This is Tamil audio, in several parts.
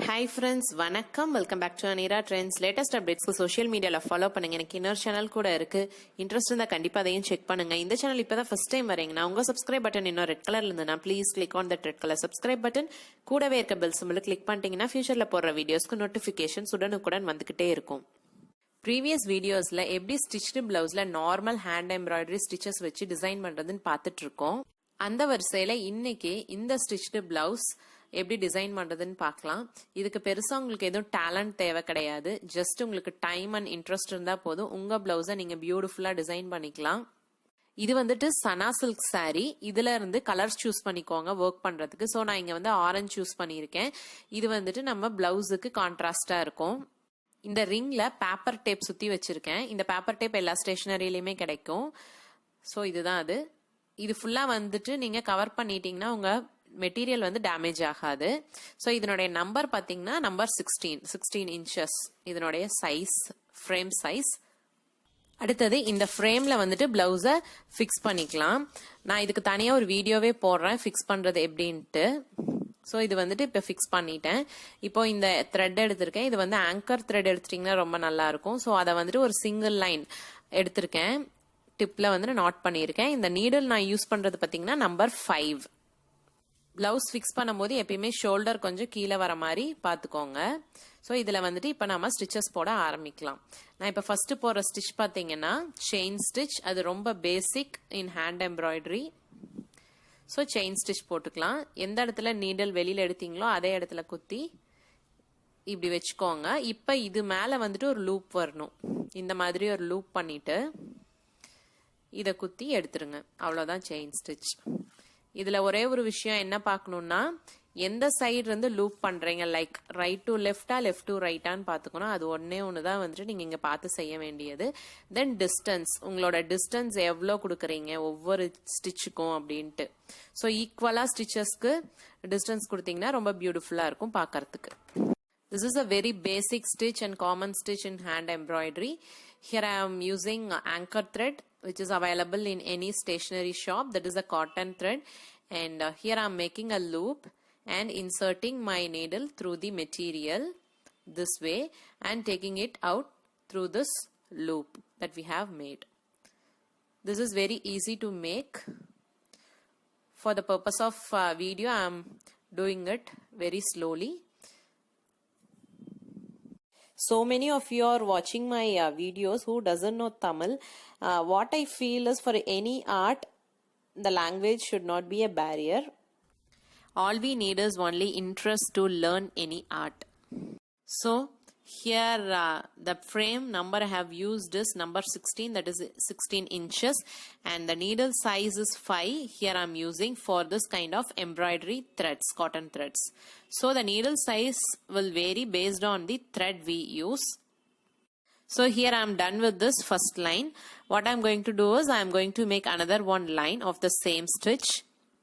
Hi friends, வணக்கம். Welcome back to Anira trends. Latest அப்டேட்ஸ்க்கு சோஷியல் மீடியால ஃபாலோ பண்ணுங்க. எனக்கு இன்னொரு சேனல் கூட இருக்கு. இன்ட்ரெஸ்ட் இருந்தா கண்டிப்பா அதையும் செக் பண்ணுங்க. இந்த சேனல் இப்பதான் ஃபர்ஸ்ட் டைம் வரீங்கன்னா உங்க சப்ஸ்கிரைப் பட்டன் இன்னும் ரெட் கலர்ல இருந்ததுன்னா please click on that red colour subscribe button. கூடவே இருக்க பெல் சிம்பல் கிளிக் பண்ணிட்டீங்கன்னா ஃபியூச்சர்ல போடுற வீடியோஸ்க்கு நோட்டிபிகேஷன்ஸ் உடனுக்குடன் வந்துகிட்டே இருக்கும். ப்ரீவியஸ் வீடியோஸ்ல எப்படி ஸ்டிச்டு பிளவுஸ்ல நார்மல் ஹேண்ட் எம்ப்ராய்டரி ஸ்டிச்சஸ் வச்சு டிசைன் பண்றதுன்னு பார்த்துட்டு இருக்கோம். அந்த வரிசையில இன்னைக்கு இந்த ஸ்டிச்டு பிளவுஸ் எப்படி டிசைன் பண்றதுன்னு பார்க்கலாம். இதுக்கு பெருசா உங்களுக்கு எதுவும் டேலண்ட் தேவை கிடையாது. ஜஸ்ட் உங்களுக்கு டைம் அண்ட் இன்ட்ரெஸ்ட் இருந்தா போதும் உங்க பிளவுஸை நீங்க பியூட்டிஃபுல்லா டிசைன் பண்ணிக்கலாம். இது வந்துட்டு சனா சில்க் சாரி. இதுல இருந்து கலர்ஸ் சூஸ் பண்ணிக்கோங்க ஒர்க் பண்றதுக்கு. ஸோ நான் இங்க வந்து ஆரஞ்சு சூஸ் பண்ணியிருக்கேன். இது வந்துட்டு நம்ம பிளவுஸுக்கு கான்ட்ராஸ்டா இருக்கும். இந்த ரிங்ல பேப்பர் டேப் சுத்தி வச்சிருக்கேன். இந்த பேப்பர் டேப் எல்லா ஸ்டேஷனரியிலுமே கிடைக்கும். ஸோ இதுதான் அது. இது ஃபுல்லா வந்துட்டு நீங்க கவர் பண்ணிட்டீங்கன்னா உங்க மெட்டீரியல் வந்து டேமேஜ் ஆகாது. ஸோ இதனுடைய நம்பர் பார்த்தீங்கன்னா நம்பர் 16 இன்ச்சஸ் இதனுடைய சைஸ், ஃப்ரேம் சைஸ். அடுத்தது இந்த ஃப்ரேம்ல வந்துட்டு பிளவுஸை ஃபிக்ஸ் பண்ணிக்கலாம். நான் இதுக்கு தனியாக ஒரு வீடியோவே போடுறேன் ஃபிக்ஸ் பண்றது எப்படின்ட்டு. ஸோ இது வந்துட்டு இப்போ ஃபிக்ஸ் பண்ணிட்டேன். இப்போ இந்த த்ரெட் எடுத்திருக்கேன். இது வந்து ஆங்கர் த்ரெட் எடுத்துட்டீங்கன்னா ரொம்ப நல்லா இருக்கும். ஸோ அதை வந்துட்டு ஒரு சிங்கிள் லைன் எடுத்திருக்கேன். டிப்ல வந்து நாட் பண்ணியிருக்கேன். இந்த நீடில் நான் யூஸ் பண்றது பார்த்தீங்கன்னா நம்பர் 5. பிளவுஸ் ஃபிக்ஸ் பண்ணும்போது எப்பயுமே ஷோல்டர் கொஞ்சம் கீழே வர மாதிரி பார்த்துக்கோங்க. ஸோ இதில் வந்துட்டு இப்போ நம்ம ஸ்டிச்சஸ் போட ஆரம்பிக்கலாம். நான் இப்போ ஃபர்ஸ்ட் போடுற ஸ்டிச் பார்த்தீங்கன்னா செயின் ஸ்டிச். அது ரொம்ப basic in hand embroidery. So chain stitch போட்டுக்கலாம். எந்த இடத்துல நீடில் வெளியில் எடுத்தீங்களோ அதே இடத்துல குத்தி இப்படி வச்சுக்கோங்க. இப்போ இது மேலே வந்துட்டு ஒரு லூப் வரணும். இந்த மாதிரி ஒரு லூப் பண்ணிட்டு இதை குத்தி எடுத்துருங்க. அவ்வளோதான் செயின் ஸ்டிச். இதுல ஒரே ஒரு விஷயம் என்ன பார்க்கணும்னா, எந்த சைடு இருந்து லூப் பண்றீங்க, லைக் ரைட் டு லெஃப்டா லெஃப்ட் டு ரைட்டான்னு பாத்துக்கணும். அது ஒண்ணுதான் வந்துட்டு நீங்க இங்க பார்த்து செய்ய வேண்டியது. தென் டிஸ்டன்ஸ், உங்களோட டிஸ்டன்ஸ் எவ்வளோ கொடுக்குறீங்க ஒவ்வொரு ஸ்டிச்சுக்கும் அப்படின்ட்டு. ஸோ ஈக்குவலா ஸ்டிச்சஸ்க்கு டிஸ்டன்ஸ் கொடுத்தீங்கன்னா ரொம்ப பியூட்டிஃபுல்லா இருக்கும் பார்க்கறதுக்கு. This is a very basic stitch and common stitch in hand embroidery. Here I am using anchor thread, which is available in any stationery shop. That is a cotton thread. And here I am making a loop and inserting my needle through the material this way and taking it out through this loop that we have made. This is very easy to make. For the purpose of video, I am doing it very slowly. So many of you are watching my videos who doesn't know Tamil. What I feel is for any art, the language should not be a barrier. All we need is only interest to learn any art. So here the frame number I have used is number 16, that is 16 inches, and the needle size is 5. Here I am using for this kind of embroidery threads, cotton threads. So the needle size will vary based on the thread we use. So here I am done with this first line. What I am going to do is I am going to make another one line of the same stitch,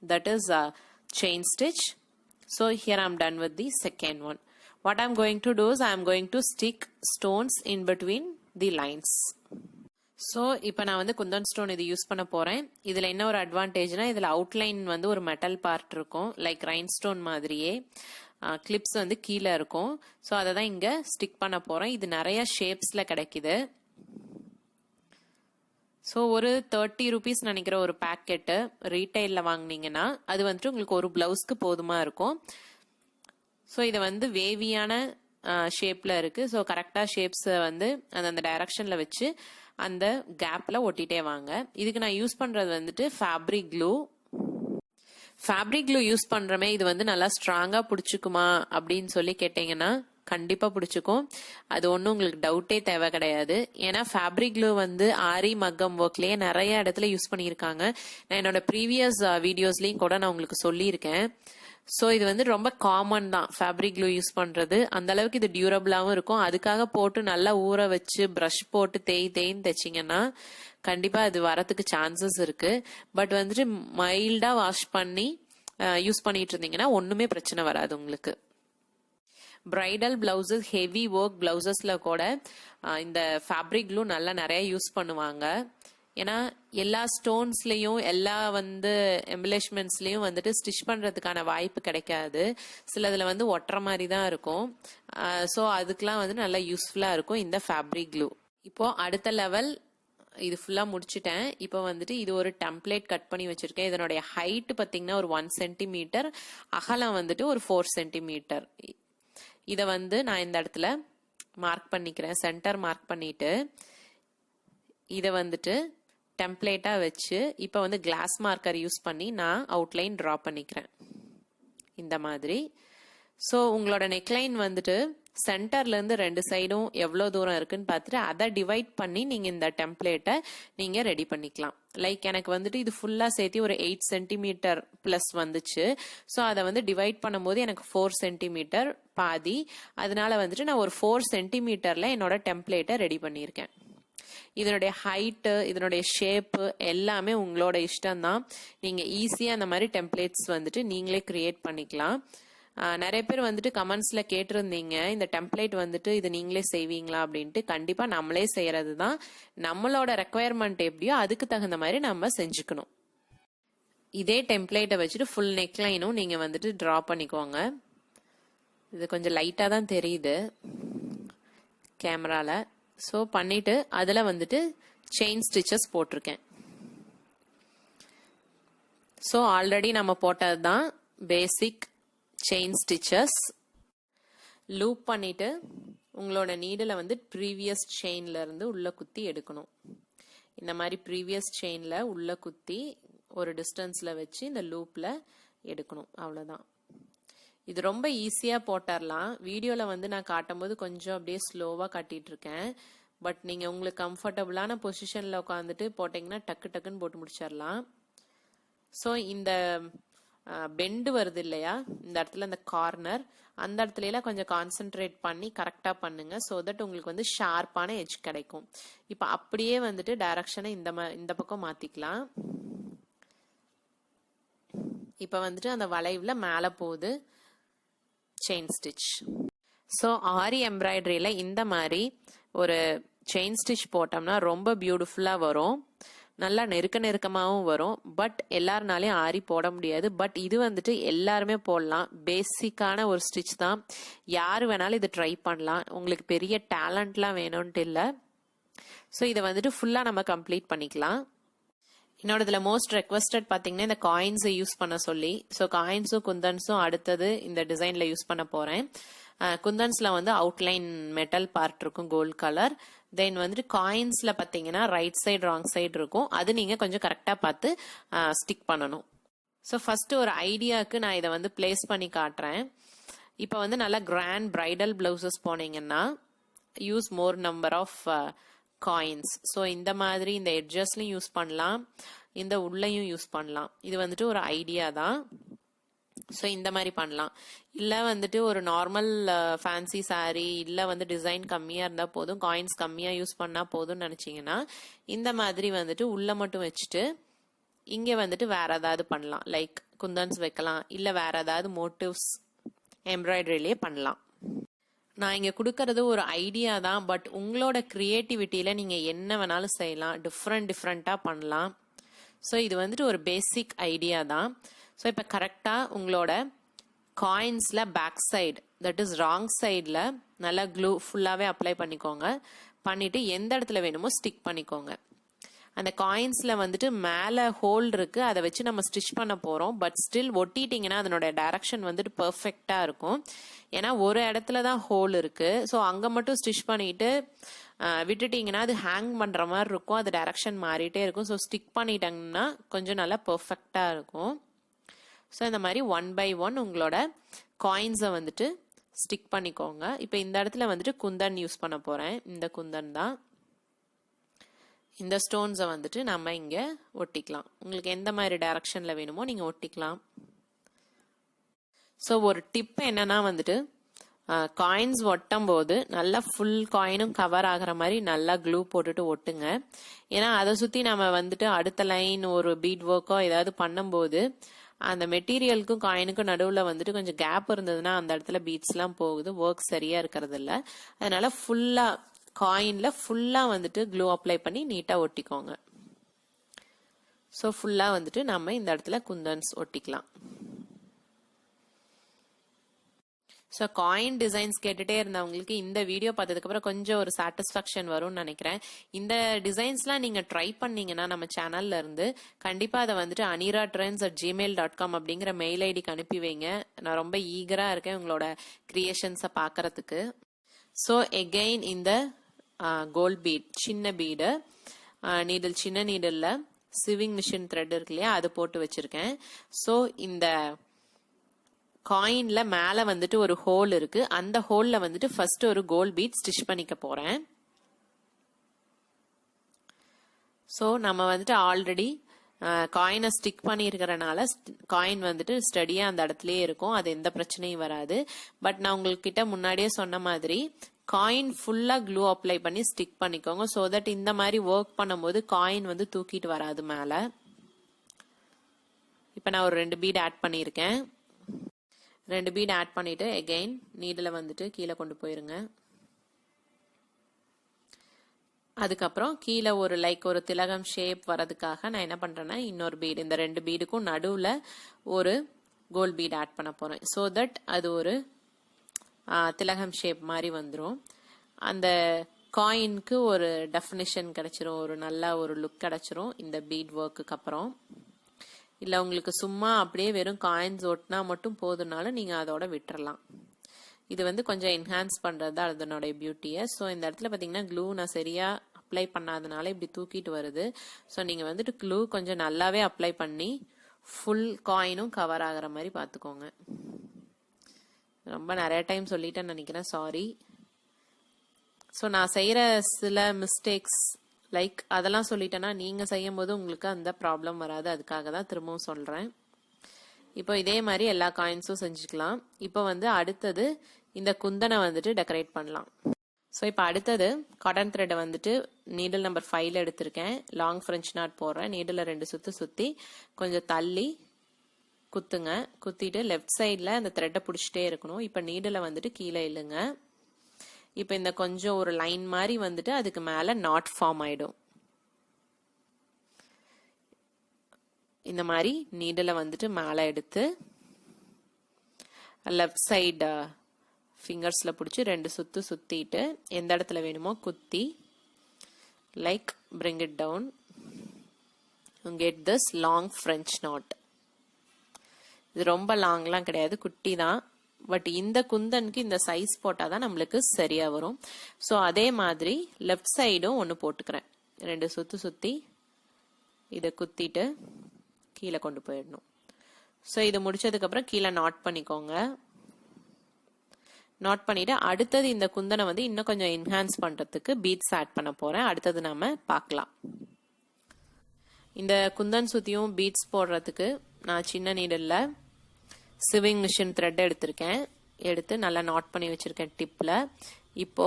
that is a chain stitch. So here I am done with the second one. What I am going to do is I am going to stick stones in between the lines. So இப்போ நான் வந்து குந்தன் ஸ்டோன் இது யூஸ் பண்ண போறேன். இதுல என்ன ஒரு அட்வான்டேஜ்னா, இதுல அவுட்லைன் வந்து ஒரு மெட்டல் பார்ட் இருக்கும், லைக் ரைன் ஸ்டோன் மாதிரியே. கிளிப்ஸ் வந்து கீழே இருக்கும். ஸோ அதை தான் இங்க ஸ்டிக் பண்ண போறேன். இது நிறைய ஷேப்ஸ்ல கிடைக்குது. ஸோ ஒரு 30 rupees நினைக்கிற ஒரு பேக்கெட்டு ரீட்டைல்ல வாங்கினீங்கன்னா அது வந்துட்டு உங்களுக்கு ஒரு பிளவுஸ்க்கு போதுமா இருக்கும். ஸோ இது வந்து வேவியான ஷேப்ல இருக்கு. ஸோ கரெக்டா ஷேப்ஸ் வந்து அந்த டைரக்ஷன்ல வச்சு அந்த கேப்ல ஒட்டிட்டே வாங்க. இதுக்கு நான் யூஸ் பண்றது வந்துட்டு fabric glue. Fabric glue use பண்றமே இது வந்து நல்லா ஸ்ட்ராங்கா பிடிச்சிக்குமா அப்படின்னு சொல்லி கேட்டீங்கன்னா கண்டிப்பா பிடிச்சிக்கும். அது ஒன்றும் உங்களுக்கு டவுட்டே தேவை கிடையாது. ஏன்னா ஃபேப்ரிக் க்ளூ வந்து ஆரி மக்கம் ஒர்க்லயே நிறைய இடத்துல யூஸ் பண்ணியிருக்காங்க. நான் என்னோட ப்ரீவியஸ் வீடியோஸ்லயும் கூட நான் உங்களுக்கு சொல்லியிருக்கேன். ஸோ இது வந்து ரொம்ப காமன் தான் ஃபேப்ரிக் க்ளூ யூஸ் பண்றது. அந்த அளவுக்கு இது டியூரபிளாவும் இருக்கும். அதுக்காக போட்டு நல்லா ஊற வச்சு ப்ரஷ் போட்டு தேய்ன்னு தைச்சிங்கன்னா கண்டிப்பா அது வரத்துக்கு சான்சஸ் இருக்கு. பட் வந்துட்டு மைல்டா வாஷ் பண்ணி யூஸ் பண்ணிட்டு இருந்தீங்கன்னா ஒண்ணுமே பிரச்சனை வராது உங்களுக்கு. பிரைடல் பிளவுசஸ், ஹெவி ஒர்க் பிளவுசஸ்ல கூட இந்த ஃபேப்ரிக் க்ளூ நல்லா நிறைய யூஸ் பண்ணுவாங்க. ஏன்னா எல்லா ஸ்டோன்ஸ்லயும் எல்லா வந்து எம்பலிஷ்மெண்ட்ஸ்லயும் வந்துட்டு ஸ்டிச் பண்றதுக்கான வாய்ப்பு கிடைக்காது. சிலதுல வந்து ஒட்டுற மாதிரி தான் இருக்கும். ஸோ அதுக்கெல்லாம் வந்து நல்லா யூஸ்ஃபுல்லா இருக்கும் இந்த ஃபேப்ரிக் க்ளூ. இப்போ அடுத்த லெவல் இது ஃபுல்லா முடிச்சுட்டேன். இப்போ வந்துட்டு இது ஒரு டெம்ப்ளேட் கட் பண்ணி வச்சிருக்கேன். இதனுடைய ஹைட் பாத்தீங்கன்னா ஒரு 1 சென்டிமீட்டர், அகலம் வந்துட்டு ஒரு 4 சென்டிமீட்டர். இத வந்து நான் இந்த இடத்துல மார்க் பண்ணிக்கிறேன். சென்டர் மார்க் பண்ணிட்டு இத வந்துட்டு டெம்ப்ளேட்டா வச்சு இப்போ வந்து கிளாஸ் மார்க்கர் யூஸ் பண்ணி நான் அவுட்லைன் டிரா பண்ணிக்கிறேன் இந்த மாதிரி. ஸோ உங்களோட நெக்லைன் வந்துட்டு சென்டர்ல இருந்து 2 சைடும் எவ்வளவு தூரம் இருக்குன்னு பார்த்துட்டு அதை டிவைட் பண்ணி நீங்க இந்த டெம்ப்ளேட்டை நீங்க ரெடி பண்ணிக்கலாம். லைக் எனக்கு வந்துட்டு இது ஃபுல்லா சேர்த்து ஒரு 8 சென்டிமீட்டர் பிளஸ் வந்துச்சு. ஸோ அதை வந்து டிவைட் பண்ணும்போது எனக்கு 4 சென்டிமீட்டர் பாதி. அதனால வந்துட்டு நான் ஒரு 4 சென்டிமீட்டர்ல என்னோட டெம்ப்ளேட்டை ரெடி பண்ணியிருக்கேன். இதனுடைய ஹைட்டு, இதனுடைய ஷேப்பு எல்லாமே உங்களோட இஷ்டம் தான். நீங்க ஈஸியா அந்த மாதிரி டெம்ப்ளேட்ஸ் வந்துட்டு நீங்களே கிரியேட் பண்ணிக்கலாம். நிறைய பேர் வந்துட்டு கமெண்ட்ஸ்ல கேட்டிருந்தீங்க இந்த டெம்ப்ளேட் வந்துட்டு இது நீங்களே செய்வீங்களா அப்படின்ட்டு. கண்டிப்பா நம்மளே செய்யறது தான். நம்மளோட ரெக்குவயர்மெண்ட் எப்படியோ அதுக்கு தகுந்த மாதிரி நம்ம செஞ்சுக்கணும். இதே டெம்ப்ளேட்டை வச்சுட்டு ஃபுல் நெக்லைனும் நீங்க வந்துட்டு டிரா பண்ணிக்கோங்க. இது கொஞ்சம் லைட்டா தான் தெரியுது கேமரால. ஸோ பண்ணிட்டு அதுல வந்துட்டு செயின் ஸ்டிச்சஸ் போட்டிருக்கேன். ஸோ ஆல்ரெடி நம்ம போட்டது தான் பேசிக் செயின் ஸ்டிச்சஸ். லூப் பண்ணிட்டு உங்களோட நீடில் வந்து ப்ரீவியஸ் செயின்ல இருந்து உள்ள குத்தி எடுக்கணும். இந்த மாதிரி ப்ரீவியஸ் செயின்ல உள்ள குத்தி ஒரு டிஸ்டன்ஸ்ல வச்சு இந்த லூப்ல எடுக்கணும். அவ்வளவுதான். இது ரொம்ப ஈஸியா போட்டுடலாம். வீடியோல வந்து நான் காட்டும் போது கொஞ்சம் அப்படியே ஸ்லோவா காட்டிட்டு இருக்கேன். பட் நீங்க உங்களுக்கு கம்ஃபர்டபுளான பொசிஷன்ல உட்காந்துட்டு போட்டீங்கன்னா டக்கு டக்குன்னு போட்டு முடிச்சிடலாம். ஸோ இந்த பெண்டு வருது இல்லையா இந்த இடத்துல, இந்த கார்னர், அந்த இடத்துல எல்லாம் கொஞ்சம் கான்சென்ட்ரேட் பண்ணி கரெக்டா பண்ணுங்க. ஸோ தட் உங்களுக்கு வந்து ஷார்ப்பான எட்ஜ் கிடைக்கும். இப்ப அப்படியே வந்துட்டு டைரக்ஷனை இந்த பக்கம் மாத்திக்கலாம். இப்ப வந்துட்டு அந்த வளைவுல மேல போகுது செயின் ஸ்டிச். ஸோ ஆரி எம்ப்ராய்டரியில இந்த மாதிரி ஒரு செயின் ஸ்டிச் போட்டோம்னா ரொம்ப பியூட்டிஃபுல்லா வரும். நல்லா நெருக்கமாவும் வரும். பட் எல்லாருனாலையும் ஆரி போட முடியாது. பட் இது வந்துட்டு எல்லாருமே போடலாம். பேசிக்கான ஒரு ஸ்டிச் தான். யாரு வேணாலும் இது ட்ரை பண்ணலாம். உங்களுக்கு பெரிய டேலண்ட்லாம் வேணும்ட்டு இல்லை. ஸோ இதை வந்துட்டு ஃபுல்லா நம்ம கம்ப்ளீட் பண்ணிக்கலாம். என்னோட இதுல மோஸ்ட் ரெக்வஸ்டட் பாத்தீங்கன்னா இந்த காயின்ஸை யூஸ் பண்ண சொல்லி. ஸோ காயின்ஸும் குந்தன்ஸும் அடுத்தது இந்த டிசைன்ல யூஸ் பண்ண போறேன். குந்தன்ஸ்ல வந்து அவுட்லைன் மெட்டல் பார்ட் இருக்கும் கோல்ட் கலர். தென் வந்துட்டு காயின்ஸ்ல பாத்தீங்கன்னா ரைட் சைடு ராங் சைடு இருக்கும். அது நீங்க கொஞ்சம் கரெக்டா பார்த்து ஸ்டிக் பண்ணணும். ஸோ ஃபர்ஸ்ட் ஒரு ஐடியாவுக்கு நான் இதை வந்து பிளேஸ் பண்ணி காட்டுறேன். இப்போ வந்து நல்லா கிராண்ட் பிரைடல் பிளவுசஸ் போனீங்கன்னா use more number of coins. So இந்த மாதிரி இந்த எட்ஜஸ்லயும் யூஸ் பண்ணலாம், இந்த உள்ளையும் யூஸ் பண்ணலாம். இது வந்துட்டு ஒரு ஐடியா தான். ஸோ இந்த மாதிரி பண்ணலாம். இல்லை வந்துட்டு ஒரு நார்மல் ஃபேன்சி சாரீ இல்லை வந்து டிசைன் கம்மியா இருந்தா போதும், காயின்ஸ் கம்மியா யூஸ் பண்ணா போதும்னு நினைச்சீங்கன்னா இந்த மாதிரி வந்துட்டு உள்ள மட்டும் வச்சுட்டு இங்க வந்துட்டு வேற ஏதாவது பண்ணலாம். லைக் குந்தன்ஸ் வைக்கலாம், இல்லை வேற ஏதாவது மோட்டிவ்ஸ் எம்ப்ராய்டரியிலேயே பண்ணலாம். நான் இங்க கொடுக்கறது ஒரு ஐடியா தான். பட் உங்களோட கிரியேட்டிவிட்டியில நீங்க என்ன வேணாலும் செய்யலாம், டிஃப்ரெண்டா பண்ணலாம். ஸோ இது வந்துட்டு ஒரு பேசிக் ஐடியா தான். ஸோ இப்போ கரெக்டா உங்களோட காயின்ஸ்ல back side, that is wrong சைட்ல நல்லா க்ளூ ஃபுல்லாவே அப்ளை பண்ணிக்கோங்க. பண்ணிட்டு எந்த இடத்துல வேணுமோ ஸ்டிக் பண்ணிக்கோங்க. அந்த காயின்ஸ்ல வந்துட்டு மேல ஹோல் இருக்கு, அதை வச்சு நம்ம ஸ்டிச் பண்ண போறோம். பட் ஸ்டில் ஒட்டிட்டீங்கன்னா அதனோட டைரக்ஷன் வந்துட்டு பெர்ஃபெக்டா இருக்கும். ஏன்னா ஒரு இடத்துல தான் ஹோல் இருக்கு. ஸோ அங்க மட்டும் ஸ்டிச் பண்ணிட்டு விட்டுட்டீங்கன்னா அது ஹேங் பண்ற மாதிரி இருக்கும், அது டைரக்ஷன் மாறிட்டே இருக்கும். ஸோ ஸ்டிக் பண்ணிட்டாங்கன்னா கொஞ்சம் நல்லா பெர்ஃபெக்டா இருக்கும். ஸோ இந்த மாதிரி 1 by 1 உங்களோட காயின்ஸை வந்துட்டு ஸ்டிக் பண்ணிக்கோங்க. இப்போ இந்த இடத்துல வந்துட்டு குந்தன் யூஸ் பண்ண போறேன். இந்த குந்தன் தான். இந்த ஸ்டோன்ஸை வந்துட்டு நம்ம இங்க ஒட்டிக்கலாம். உங்களுக்கு எந்த மாதிரி டைரக்ஷன்ல வேணுமோ நீங்க ஒட்டிக்கலாம். ஸோ ஒரு டிப் என்னன்னா வந்துட்டு காயின்ஸ் ஒட்டும் போது நல்லா ஃபுல் காயினும் கவர் ஆகிற மாதிரி நல்லா க்ளூ போட்டுட்டு ஒட்டுங்க. ஏன்னா அதை சுத்தி நம்ம வந்துட்டு அடுத்த லைன் ஒரு பீட் ஒர்க்கோ ஏதாவது பண்ணும்போது அந்த மெட்டீரியலுக்கும் காயினுக்கும் நடுவுல வந்துட்டு கொஞ்சம் கேப் இருந்ததுன்னா அந்த இடத்துல பீட்ஸ் எல்லாம் போகுது, ஒர்க் சரியா இருக்கிறது இல்ல. அதனால ஃபுல்லா காயின்ல ஃபுல்லா வந்துட்டு க்ளூ அப்ளை பண்ணி நீட்டா ஒட்டிக்கோங்க. ஸோ ஃபுல்லாக வந்துட்டு நம்ம இந்த இடத்துல குந்தன்ஸ் ஒட்டிக்கலாம். ஸோ காயின் டிசைன்ஸ் கேட்டுட்டே இருந்தவங்களுக்கு இந்த வீடியோ பார்த்ததுக்கப்புறம் கொஞ்சம் ஒரு சாட்டிஸ்ஃபேக்ஷன் வரும்னு நினைக்கிறேன். இந்த டிசைன்ஸ்லாம் நீங்கள் ட்ரை பண்ணீங்கன்னா நம்ம சேனல்ல இருந்து கண்டிப்பாக அதை வந்துட்டு aniratrends@gmail.com அப்படிங்கிற மெயில் ஐடிக்கு அனுப்பி வைங்க. நான் ரொம்ப ஈகராக இருக்கேன் உங்களோட கிரியேஷன்ஸை பார்க்கறதுக்கு. ஸோ எகெயின் இந்த கோல்ட் பீட் சின்ன பீடு நீடில் சின்ன நீடில் சிவிங் மிஷின் த்ரெட் இருக்கு இல்லையா அது போட்டு வச்சிருக்கேன். ஸோ இந்த காயின்ல மேல வந்துட்டு ஒரு ஹோல் இருக்கு. அந்த ஹோல்ல வந்துட்டு ஃபர்ஸ்ட் ஒரு கோல்ட் பீட் ஸ்டிச் பண்ணிக்க போறேன். ஸோ நம்ம வந்துட்டு ஆல்ரெடி காயினை ஸ்டிக் பண்ணியிருக்கிறனால காயின் வந்துட்டு ஸ்டடியா அந்த இடத்துலயே இருக்கும். அது எந்த பிரச்சனையும் வராது. பட் நான் உங்ககிட்ட முன்னாடியே சொன்ன மாதிரி காயின் ஃபுல்லா க்ளூ அப்ளை பண்ணி ஸ்டிக் பண்ணிக்கோங்க. ஸோ தட் இந்த மாதிரி ஒர்க் பண்ணும்போது காயின் வந்து தூக்கிட்டு வராது மேல. இப்போ நான் ஒரு 2 பீட் ஆட் பண்ணியிருக்கேன். 2 பீட் ஆட் பண்ணிட்டு எகெயின் நீடில் வந்துட்டு கீழே கொண்டு போயிருங்க. அதுக்கப்புறம் கீழே ஒரு திலகம் ஷேப் வரதுக்காக நான் என்ன பண்றேன்னா இன்னொரு பீடு இந்த 2 பீடுக்கும் நடுவில் ஒரு கோல்ட் பீட் ஆட் பண்ண போறேன். ஸோ தட் அது ஒரு திலகம் ஷேப் மாதிரி வந்துடும். அந்த காயினுக்கு ஒரு டெஃபினிஷன் கிடைச்சிரும், ஒரு நல்ல ஒரு லுக் கிடைச்சிரும் இந்த பீட் ஒர்க்குக்கு அப்புறம். இல்லை உங்களுக்கு சும்மா அப்படியே வெறும் காயின்ஸ் ஒட்டினா மட்டும் போதுனாலும் நீங்கள் அதோட விட்டுறலாம். இது வந்து கொஞ்சம் என்ஹான்ஸ் பண்ணுறது தான் அதனுடைய பியூட்டியை. ஸோ இந்த இடத்துல பார்த்தீங்கன்னா க்ளூ நான் சரியாக அப்ளை பண்ணாதனால இப்படி தூக்கிட்டு வருது. ஸோ நீங்கள் வந்துட்டு க்ளூ கொஞ்சம் நல்லாவே அப்ளை பண்ணி ஃபுல் காயினும் கவர் ஆகிற மாதிரி பார்த்துக்கோங்க. ரொம்ப நிறைய டைம் சொல்லிட்டேன்னு நினைக்கிறேன், சாரி. ஸோ நான் செய்கிற சில மிஸ்டேக்ஸ் அதெல்லாம் சொல்லிட்டேன்னா நீங்க செய்யும் போது உங்களுக்கு அந்த ப்ராப்ளம் வராது. அதுக்காக தான் திரும்பவும் சொல்றேன். இப்போ இதே மாதிரி எல்லா காயின்ஸும் செஞ்சுக்கலாம். இப்போ வந்து அடுத்தது இந்த குந்தனை வந்துட்டு டெக்கரேட் பண்ணலாம். ஸோ இப்போ அடுத்தது காட்டன் த்ரெட்டை வந்துட்டு நீடில் நம்பர் 5 எடுத்திருக்கேன். லாங் ஃப்ரெஞ்ச் நாட் போடுறேன். நீடில் 2 சுத்து சுத்தி கொஞ்சம் தள்ளி குத்துங்க. குத்திட்டு லெஃப்ட் சைட்ல அந்த த்ரெட்டை பிடிச்சிட்டே இருக்கணும். இப்போ நீடில் வந்துட்டு கீழே இழுங்க. இப்போ இந்த கொஞ்சம் ஒரு லைன் மாதிரி வந்துட்டு அதுக்கு மேல நாட் ஃபார்ம் ஆயிடும். இந்த மாதிரி நீடில் வந்துட்டு மேலே எடுத்து லெஃப்ட் சைடு ஃபிங்கர்ஸ்ல பிடிச்சி 2 சுத்து சுத்திட்டு எந்த இடத்துல வேணுமோ குத்தி bring it down and get this long French knot. இது ரொம்ப லாங்லாம் கிடையாது, குட்டி தான். பட் இந்த குந்தனுக்கு இந்த சைஸ் போட்டாதான் நம்மளுக்கு சரியா வரும். ஸோ அதே மாதிரி லெஃப்ட் சைடும் ஒன்று போட்டுக்கிறேன். 2 சுத்து சுத்தி இதை குத்திட்டு கீழே கொண்டு போயிடணும். ஸோ இது முடிச்சதுக்கு அப்புறம் கீழே நாட் பண்ணிக்கோங்க. நாட் பண்ணிட்டு அடுத்தது இந்த குந்தனை வந்து இன்னும் கொஞ்சம் என்ஹான்ஸ் பண்றதுக்கு பீட்ஸ் ஆட் பண்ண போறேன். அடுத்தது நாம பார்க்கலாம். இந்த குந்தன் சுத்தியும் பீட்ஸ் போடுறதுக்கு நான் சின்ன நீடல்ல சிவிங் மிஷின் த்ரெட் எடுத்திருக்கேன். எடுத்து நல்லா நாட் பண்ணி வச்சிருக்கேன் டிப்ல. இப்போ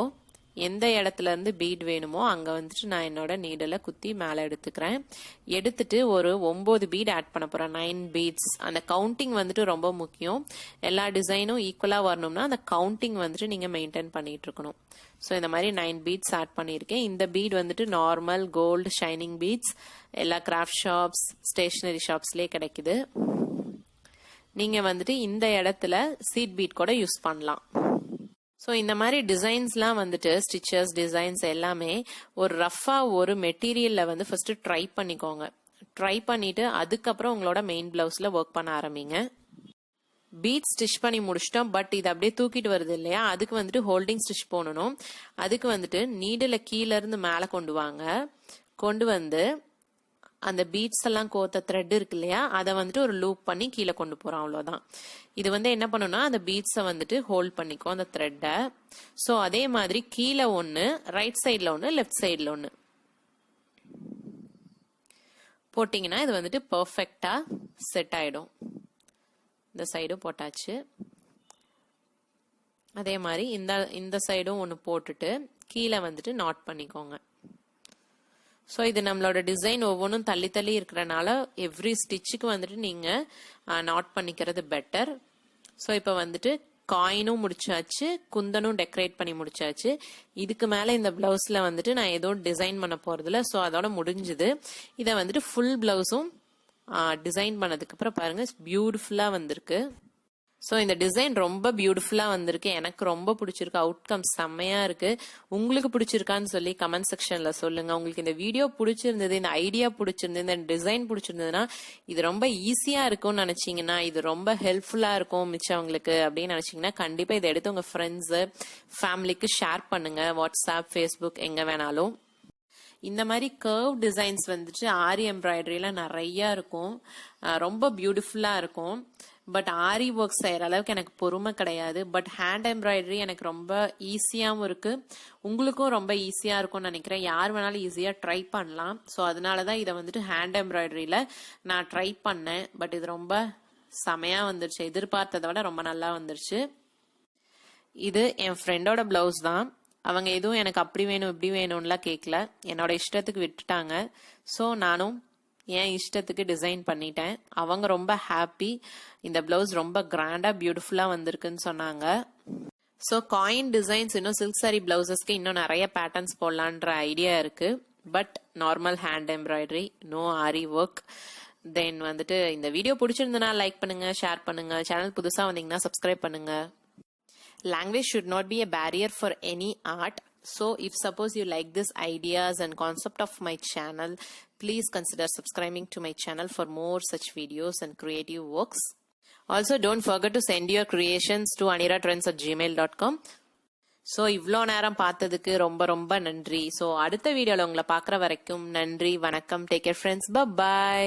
எந்த இடத்துல இருந்து பீட் வேணுமோ அங்க வந்துட்டு நான் என்னோட நீடலை குத்தி மேல எடுத்துக்கிறேன். எடுத்துட்டு ஒரு 9 பீட் ஆட் பண்ண போறேன். 9 பீட்ஸ். அந்த கவுண்டிங் வந்துட்டு ரொம்ப முக்கியம். எல்லா டிசைனும் ஈக்குவலா வரணும்னா அந்த கவுண்டிங் வந்துட்டு நீங்க மெயின்டைன் பண்ணிட்டு இருக்கணும். ஸோ இந்த மாதிரி 9 பீட்ஸ் ஆட் பண்ணியிருக்கேன். இந்த பீட் வந்துட்டு நார்மல் கோல்டு ஷைனிங் பீட்ஸ் எல்லா கிராஃப்ட் ஷாப்ஸ் ஸ்டேஷனரி ஷாப்ஸ்லயே கிடைக்குது. நீங்க வந்துட்டு இந்த இடத்துல சீட் பீட் கூட யூஸ் பண்ணலாம். ஸோ இந்த மாதிரி டிசைன்ஸ்லாம் வந்துட்டு ஸ்டிச்சஸ் டிசைன்ஸ் எல்லாமே ஒரு ரஃபா ஒரு மெட்டீரியல்ல வந்து ஃபர்ஸ்ட் ட்ரை பண்ணிக்கோங்க. ட்ரை பண்ணிட்டு அதுக்கப்புறம் உங்களோட மெயின் பிளவுஸ்ல ஒர்க் பண்ண ஆரம்பிங்க. பீட் ஸ்டிச் பண்ணி முடிச்சிட்டோம். பட் இது அப்படியே தூக்கிட்டு வருது இல்லையா, அதுக்கு வந்துட்டு ஹோல்டிங் ஸ்டிச் போடணும். அதுக்கு வந்துட்டு நீடில கீழ இருந்து மேல கொண்டு வாங்க. கொண்டு வந்து அந்த பீட்ஸ் எல்லாம் கோத்த த்ரெட் இருக்கு இல்லையா, அதை வந்துட்டு ஒரு லூப் பண்ணி கீழே கொண்டு போறோம். அவ்வளவுதான். இது வந்து என்ன பண்ணணும்னா அந்த பீட்ஸை வந்துட்டு ஹோல்ட் பண்ணிக்கும் அந்த த்ரெட்டை. ஸோ அதே மாதிரி கீழே ஒன்று, ரைட் சைட்ல ஒன்று, லெஃப்ட் சைட்ல ஒன்று போட்டிங்கன்னா இது வந்துட்டு பர்ஃபெக்டா செட் ஆயிடும். இந்த சைடும் போட்டாச்சு. அதே மாதிரி இந்த சைடும் ஒன்று போட்டுட்டு கீழே வந்துட்டு நாட் பண்ணிக்கோங்க. ஸோ இது நம்மளோட டிசைன் ஒவ்வொன்றும் தள்ளி தள்ளி இருக்கிறனால எவ்ரி ஸ்டிச்சுக்கு வந்துட்டு நீங்க நாட் பண்ணிக்கிறது பெட்டர். ஸோ இப்போ வந்துட்டு காயினும் முடிச்சாச்சு, குந்தனும் டெக்கரேட் பண்ணி முடிச்சாச்சு. இதுக்கு மேல இந்த பிளவுஸ்ல வந்துட்டு நான் ஏதோ டிசைன் பண்ண போறதில்ல. ஸோ அதோட முடிஞ்சுது. இதை வந்துட்டு ஃபுல் பிளவுஸும் டிசைன் பண்ணதுக்கு அப்புறம் பாருங்க பியூட்டிஃபுல்லா வந்திருக்கு. ஸோ இந்த டிசைன் ரொம்ப பியூட்டிஃபுல்லா வந்திருக்கு. எனக்கு ரொம்ப பிடிச்சிருக்கு. அவுட்கம் செம்மையா இருக்கு. உங்களுக்கு பிடிச்சிருக்கான்னு சொல்லி கமெண்ட் செக்ஷன்ல சொல்லுங்க. உங்களுக்கு இந்த வீடியோ பிடிச்சிருந்தது, இந்த ஐடியா பிடிச்சிருந்தது, இந்த டிசைன் பிடிச்சிருந்ததுன்னா, இது ரொம்ப ஈஸியா இருக்கும்னு நினைச்சீங்கன்னா, இது ரொம்ப ஹெல்ப்ஃபுல்லா இருக்கும் மிச்சவங்களுக்கு அப்படின்னு நினைச்சீங்கன்னா, கண்டிப்பா இதை எடுத்து உங்க ஃப்ரெண்ட்ஸ் ஃபேமிலிக்கு ஷேர் பண்ணுங்க. வாட்ஸ்அப், ஃபேஸ்புக் எங்க வேணாலும். இந்த மாதிரி கர்வ் டிசைன்ஸ் வந்துட்டு ஆரி எம்ப்ராய்டரியில நிறைய இருக்கும். ரொம்ப பியூட்டிஃபுல்லா இருக்கும். பட் ஆரி ஒர்க் செய்யற அளவுக்கு எனக்கு பொறுமை கிடையாது. பட் ஹேண்ட் எம்ப்ராய்டரி எனக்கு ரொம்ப ஈஸியாவும் இருக்கு, உங்களுக்கும் ரொம்ப ஈஸியா இருக்கும்னு நினைக்கிறேன். யார் வேணாலும் ஈஸியா ட்ரை பண்ணலாம். ஸோ அதனாலதான் இதை வந்துட்டு ஹேண்ட் எம்ப்ராய்டரியில நான் ட்ரை பண்ணேன். பட் இது ரொம்ப செமையா வந்துருச்சு. எதிர்பார்த்ததை விட ரொம்ப நல்லா வந்துருச்சு. இது என் ஃப்ரெண்டோட பிளவுஸ் தான். அவங்க எதுவும் எனக்கு அப்படி வேணும் இப்படி வேணும்லாம் கேட்கல, என்னோட இஷ்டத்துக்கு விட்டுட்டாங்க. ஸோ நானும் என் இஷ்டத்துக்கு டிசைன் பண்ணிட்டேன். அவங்க ரொம்ப ஹாப்பி. இந்த பிளவுஸ் ரொம்ப கிராண்டா பியூட்டிஃபுல்லா வந்திருக்குன்னு சொன்னாங்க. ஸோ காயின் டிசைன்ஸ் இன்னும் சில்க் சாரி பிளவுசஸ்க்கு இன்னும் நிறைய பேட்டர்ன்ஸ் போடலான்ற ஐடியா இருக்கு. But normal hand embroidery, no aari work. Then வந்துட்டு இந்த வீடியோ பிடிச்சிருந்தனா லைக் பண்ணுங்க, ஷேர் பண்ணுங்க. சேனல் புதுசா வந்தீங்கன்னா சப்ஸ்கிரைப் பண்ணுங்க. Language should not be a barrier for any art. So if suppose you like this ideas and concept of my channel, please consider subscribing to my channel for more such videos and creative works. Also don't forget to send your creations to aniratrends@gmail.com. So இவ்ளோ நேரம் பார்த்ததுக்கு ரொம்ப ரொம்ப நன்றி. So அடுத்த வீடியோல உங்களை பார்க்குற வரைக்கும் நன்றி, வணக்கம், டேக் கேர் ஃப்ரெண்ட்ஸ், பை.